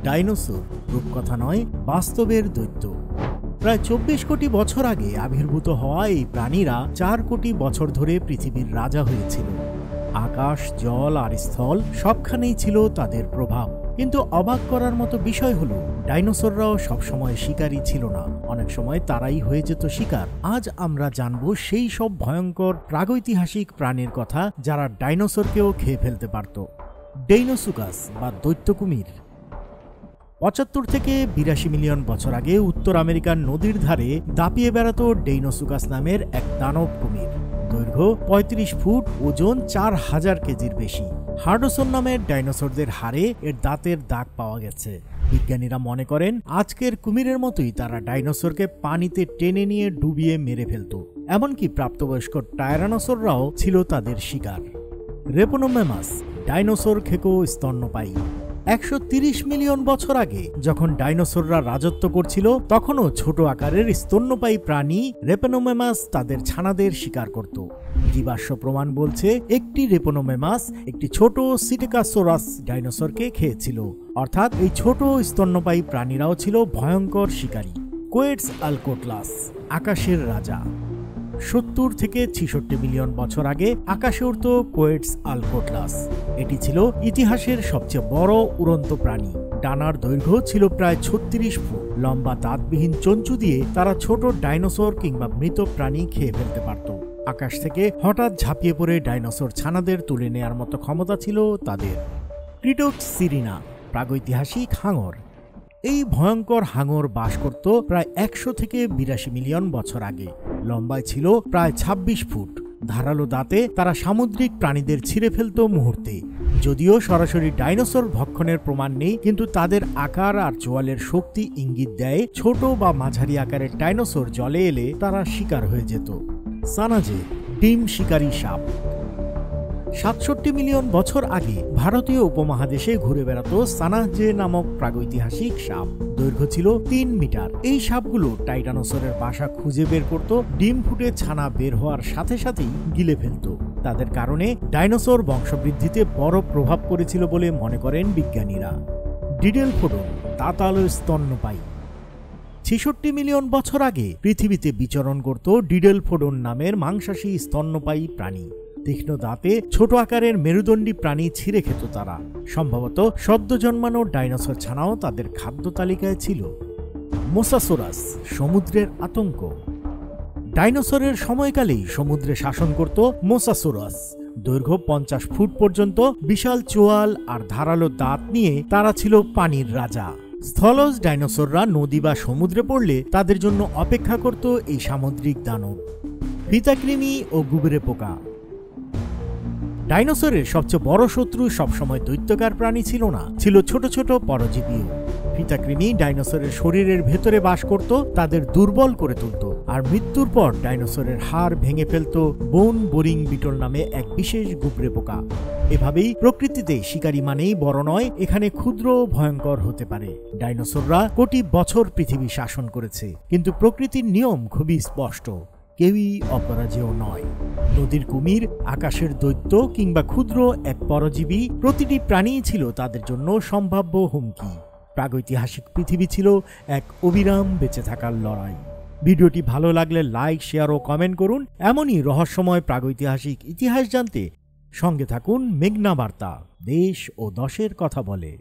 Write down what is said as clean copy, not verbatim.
Dinosaur রূপকথা নয়, বাস্তবের দৈত্য। প্রায় 24 কোটি বছর আগে আবির্ভূত হওয়া এই প্রাণীরা 4 কোটি বছর ধরে পৃথিবীর রাজা হয়েছিল। আকাশ, জল আর স্থল সবখানেই ছিল তাদের প্রভাব। কিন্তু অবাক করার মতো বিষয় হলো, ডাইনোসররাও সবসময় শিকারী ছিল না, অনেক সময় তারাই হয়ে যেত শিকার। আজ আমরা জানব সেই সব ভয়ঙ্কর প্রাগৈতিহাসিক প্রাণীর কথা যারা ডাইনোসরকেও খেয়ে ফেলতে পারত। ডেইনোসুকাস বা দৈত্য কুমির। 75 থেকে 82 মিলিয়ন বছর আগে উত্তর আমেরিকার নদীর ধারে দাপিয়ে বেড়াতো ডেইনোসুকাস নামের এক দানব কুমির। দৈর্ঘ্য 35 ফুট, ওজন 4000 কেজির বেশি। হার্ডসন নামের ডাইনোসরদের হাড়ে এর দাঁতের দাগ পাওয়া গেছে। বিজ্ঞানীরা মনে করেন আজকের কুমিরের মতোই তারা ডাইনোসরকে পানিতে টেনে নিয়ে ডুবিয়ে মেরে ফেলত। এমনকি প্রাপ্তবয়স্ক টায়রানোসররাও ছিল তাদের শিকার। রেপনোমেমাস, ডাইনোসর খেকো স্তন্যপায়ী। 130 মিলিয়ন বছর আগে যখন ডাইনোসররা রাজত্ব করছিল, তখনও ছোট আকারের স্তন্যপায়ী প্রাণী রেপনোমেমাস তাদের ছানাদের শিকার করত। জীবাশ্ম প্রমাণ বলছে একটি রেপনোমেমাস একটি ছোট সিটেকাসোরাস ডাইনোসরকে খেয়েছিল। অর্থাৎ এই ছোট স্তন্যপায়ী প্রাণীরাও ছিল ভয়ঙ্কর শিকারী। কোয়েটসআলকোটলাস, আকাশের রাজা। 70 থেকে 66 মিলিয়ন বছর আগে আকাশে উড়ত কোয়েটসআলকোটলাস। এটি ছিল ইতিহাসের সবচেয়ে বড় উড়ন্ত প্রাণী। ডানার দৈর্ঘ্য ছিল প্রায় 36 ফুট। লম্বা দাঁতবিহীন চঞ্চু দিয়ে তারা ছোট ডাইনোসর কিংবা মৃত প্রাণী খেয়ে ফেলতে পারত। আকাশ থেকে হঠাৎ ঝাঁপিয়ে পড়ে ডাইনোসর ছানাদের তুলে নেয়ার মতো ক্ষমতা ছিল তাদের। ক্রিটোক্সিরিনা, প্রাগৈতিহাসিক হাঙর। এই ভয়ঙ্কর হাঙর বাস করত প্রায় 100 থেকে 82 মিলিয়ন বছর আগে। লম্বায় ছিল প্রায় 26 ফুট। ধারালো দাঁতে তারা সামুদ্রিক প্রাণীদের ছিঁড়ে ফেলত মুহূর্তে। যদিও সরাসরি ডাইনোসর ভক্ষণের প্রমাণ নেই, কিন্তু তাদের আকার আর চোয়ালের শক্তি ইঙ্গিত দেয় ছোট বা মাঝারি আকারের ডাইনোসর জলে এলে তারা শিকার হয়ে যেত। সানাজে, ডিম শিকারী সাপ। 67 মিলিয়ন বছর আগে ভারতীয় উপমহাদেশে ঘুরে বেড়াতো সানাজে নামক প্রাগৈতিহাসিক সাপ। দৈর্ঘ্য ছিল 3 মিটার। এই সাপগুলো টাইটানোসরের বাসা খুঁজে বের করত, ডিম ফুটে ছানা বের হওয়ার সাথে সাথেই গিলে ফেলত। তাদের কারণে ডাইনোসর বংশবৃদ্ধিতে বড় প্রভাব পড়েছিল বলে মনে করেন বিজ্ঞানীরা। ডিডেলফোডন, তাতাল স্তন্যপায়ী। 66 মিলিয়ন বছর আগে পৃথিবীতে বিচরণ করত ডিডেলফোডন নামের মাংসাশী স্তন্যপায়ী প্রাণী। তীক্ষ্ণ দাঁতে ছোট আকারের মেরুদণ্ডী প্রাণী ছিঁড়ে খেত তারা। সম্ভবত সদ্য জন্মানো ডাইনোসর ছানাও তাদের খাদ্য তালিকায় ছিল। মোসাসোরাস, সমুদ্রের আতঙ্ক। ডাইনোসরের সময়কালেই সমুদ্রে শাসন করত মোসাসোরাস। দৈর্ঘ্য 50 ফুট পর্যন্ত, বিশাল চোয়াল আর ধারালো দাঁত নিয়ে তারা ছিল পানির রাজা। স্থলজ ডাইনোসররা নদী বা সমুদ্রে পড়লে তাদের জন্য অপেক্ষা করত এই সামুদ্রিক দানব। ফিতাকৃমি ও গুবরে পোকা। ডাইনোসরের সবচেয়ে বড় শত্রু সবসময় দৈত্যকার প্রাণী ছিল না, ছিল ছোট ছোট পরজীবীও। ফিতাকৃমি ডাইনোসরের শরীরের ভেতরে বাস করত, তাদের দুর্বল করে তুলত আর মৃত্যুর পর ডাইনোসরের হাড় ভেঙে ফেলত বোন বোরিং বিটল নামে এক বিশেষ গুবরে পোকা। এভাবেই প্রকৃতিতে শিকারী মানেই বড় নয়, এখানে ক্ষুদ্র ভয়ঙ্কর হতে পারে। ডাইনোসররা কোটি বছর পৃথিবী শাসন করেছে, কিন্তু প্রকৃতির নিয়ম খুবই স্পষ্ট, কেউই অপরাজেয় নয়। নদীর কুমির, আকাশের দৈত্য কিংবা ক্ষুদ্র এক পরজীবী, প্রতিটি প্রাণীই ছিল তাদের জন্য সম্ভাব্য হুমকি। প্রাগৈতিহাসিক পৃথিবী ছিল এক অবিরাম বেঁচে থাকার লড়াই। ভিডিওটি ভালো লাগলে লাইক, শেয়ার ও কমেন্ট করুন। এমনই রহস্যময় প্রাগৈতিহাসিক ইতিহাস জানতে সঙ্গে থাকুন মেঘনা বার্তা, দেশ ও দশের কথা বলে।